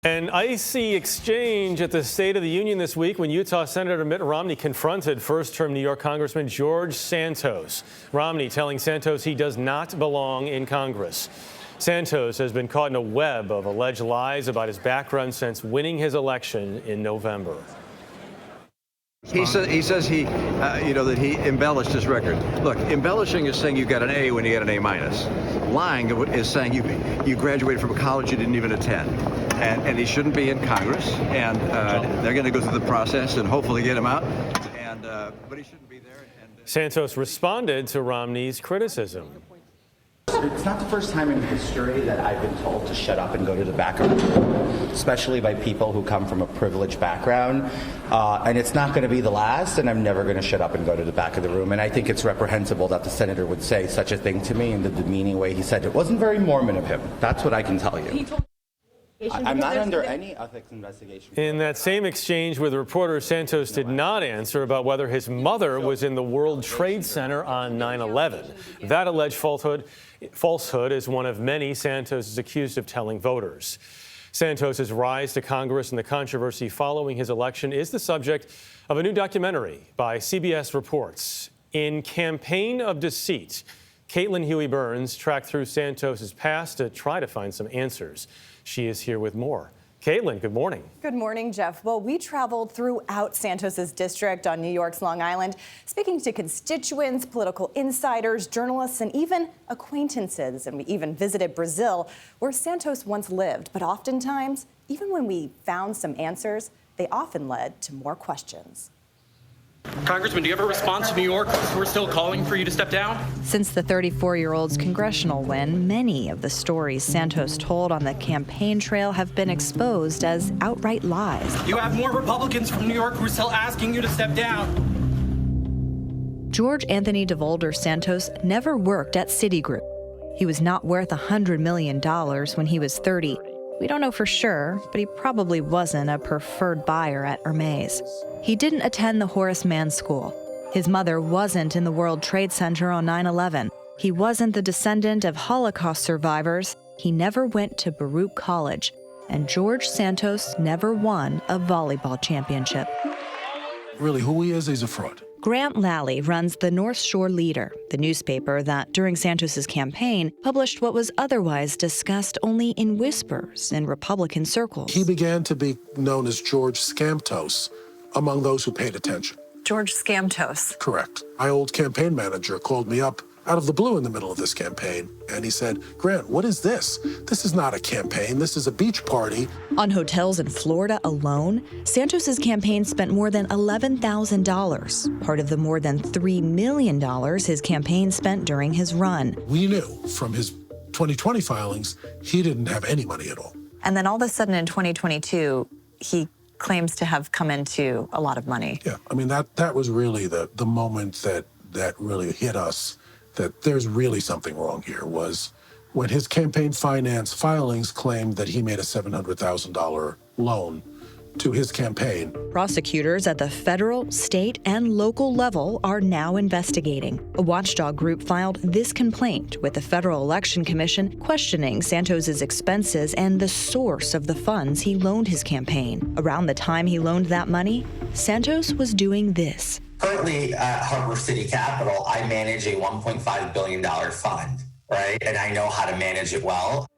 An icy exchange at the State of the Union this week when Utah Senator Mitt Romney confronted first-term New York Congressman George Santos. Romney telling Santos he does not belong in Congress. Santos has been caught in a web of alleged lies about his background since winning his election in November. He says he embellished his record. Look, embellishing is saying you got an A when you get an A minus. Lying is saying you graduated from a college you didn't even attend. And he shouldn't be in Congress. And they're going to go through the process and hopefully get him out. But he shouldn't be there. Santos responded to Romney's criticism. It's not the first time in history that I've been told to shut up and go to the back of the room, especially by people who come from a privileged background. And it's not going to be the last, and I'm never going to shut up and go to the back of the room. And I think it's reprehensible that the senator would say such a thing to me in the demeaning way he said. It wasn't very Mormon of him. That's what I can tell you. I'm not under any ethics investigation. In that same exchange with reporters, Santos did not answer about whether his mother was in the World Trade Center on 9/11. That alleged falsehood is one of many Santos is accused of telling voters. Santos' rise to Congress and the controversy following his election is the subject of a new documentary by CBS Reports. In Campaign of Deceit, Caitlin Huey Burns tracked through Santos' past to try to find some answers. She is here with more. Caitlin, good morning. Good morning, Jeff. Well, we traveled throughout Santos's district on New York's Long Island, speaking to constituents, political insiders, journalists, and even acquaintances. And we even visited Brazil, where Santos once lived. But oftentimes, even when we found some answers, they often led to more questions. Congressman, do you have a response to New York? We're still calling for you to step down. Since the 34-year-old's congressional win, many of the stories Santos told on the campaign trail have been exposed as outright lies. You have more Republicans from New York who are still asking you to step down. George Anthony DeVolder Santos never worked at Citigroup. He was not worth $100 million when he was 30. We don't know for sure, but he probably wasn't a preferred buyer at Hermes. He didn't attend the Horace Mann School. His mother wasn't in the World Trade Center on 9/11. He wasn't the descendant of Holocaust survivors. He never went to Baruch College. And George Santos never won a volleyball championship. Really, who he is, he's a fraud. Grant Lally runs the North Shore Leader, the newspaper that, during Santos's campaign, published what was otherwise discussed only in whispers in Republican circles. He began to be known as George Scamtos among those who paid attention. George Santos. Correct. My old campaign manager called me up out of the blue in the middle of this campaign, and he said, "Grant, what is this? This is not a campaign. This is a beach party." On hotels in Florida alone, Santos's campaign spent more than $11,000, part of the more than $3 million his campaign spent during his run. We knew from his 2020 filings he didn't have any money at all. And then all of a sudden in 2022, he claims to have come into a lot of money. Yeah, I mean, that was really the moment that really hit us, that there's really something wrong here, was when his campaign finance filings claimed that he made a $700,000 loan to his campaign. Prosecutors at the federal, state, and local level are now investigating. A watchdog group filed this complaint with the Federal Election Commission, questioning Santos's expenses and the source of the funds he loaned his campaign. Around the time he loaned that money, Santos was doing this. Currently at Harbor City Capital, I manage a $1.5 billion fund, right? And I know how to manage it well.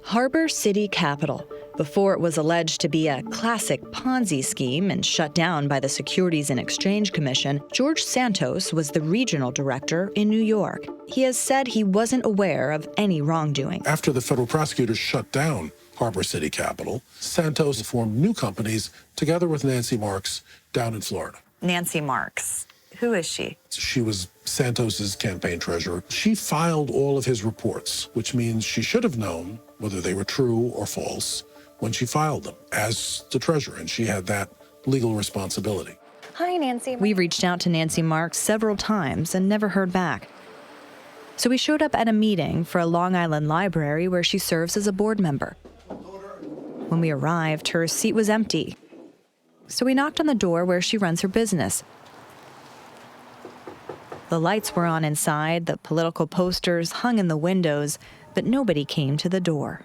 Harbor City Capital. Before it was alleged to be a classic Ponzi scheme and shut down by the Securities and Exchange Commission, George Santos was the regional director in New York. He has said he wasn't aware of any wrongdoing. After the federal prosecutors shut down Harbor City Capital, Santos formed new companies together with Nancy Marks down in Florida. Nancy Marks. Who is she? She was Santos's campaign treasurer. She filed all of his reports, which means she should have known whether they were true or false when she filed them as the treasurer, and she had that legal responsibility. Hi, Nancy. We reached out to Nancy Marks several times and never heard back. So we showed up at a meeting for a Long Island library where she serves as a board member. When we arrived, her seat was empty. So we knocked on the door where she runs her business. The lights were on inside, the political posters hung in the windows, but nobody came to the door.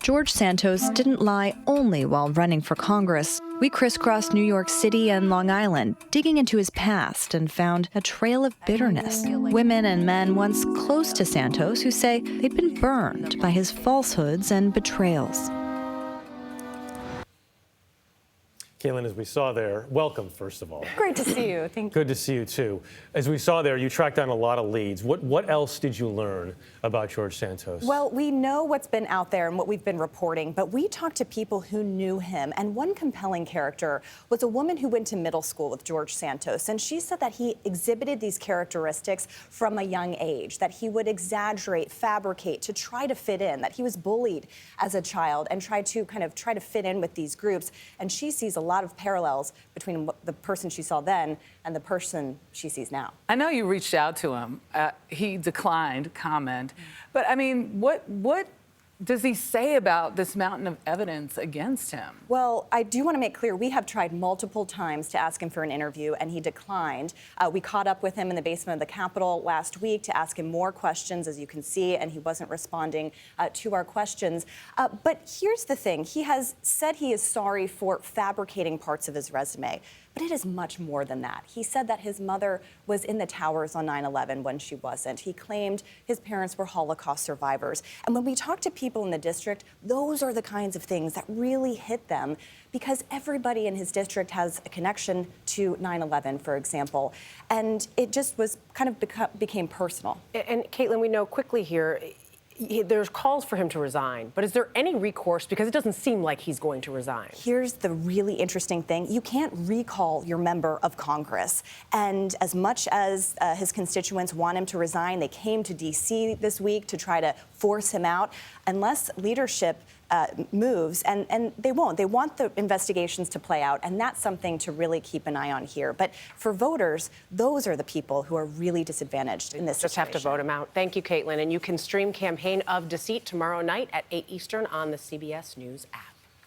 George Santos didn't lie only while running for Congress. We crisscrossed New York City and Long Island, digging into his past, and found a trail of bitterness. Women and men once close to Santos who say they'd been burned by his falsehoods and betrayals. Caitlin, as we saw there, welcome, first of all. Great to see you. Thank you. Good to see you, too. As we saw there, you tracked down a lot of leads. What else did you learn about George Santos? Well, we know what's been out there and what we've been reporting, but we talked to people who knew him. And one compelling character was a woman who went to middle school with George Santos. And she said that he exhibited these characteristics from a young age, that he would exaggerate, fabricate to try to fit in, that he was bullied as a child and tried to fit in with these groups. And she sees a lot of parallels between the person she saw then and the person she sees now. I know you reached out to him. He declined comment. But I mean, what does he say about this mountain of evidence against him? Well, I do want to make clear, we have tried multiple times to ask him for an interview, and he declined. We caught up with him in the basement of the Capitol last week to ask him more questions, as you can see, and he wasn't responding to our questions. But here's the thing. He has said he is sorry for fabricating parts of his resume. But it is much more than that. He said that his mother was in the towers on 9/11 when she wasn't. He claimed his parents were Holocaust survivors. And when we talk to people in the district, those are the kinds of things that really hit them, because everybody in his district has a connection to 9/11, for example. And it just was kind of became personal. And Caitlin, we know quickly here, there's calls for him to resign, but is there any recourse? Because it doesn't seem like he's going to resign. Here's the really interesting thing. You can't recall your member of Congress. And as much as his constituents want him to resign, they came to D.C. this week to try to force him out. Unless leadership moves, and they won't. They want the investigations to play out, and that's something to really keep an eye on here. But for voters, those are the people who are really disadvantaged in this situation. Just have to vote him out. Thank you, Caitlin. And you can stream Campaign of Deceit tomorrow night at 8 Eastern on the CBS News app.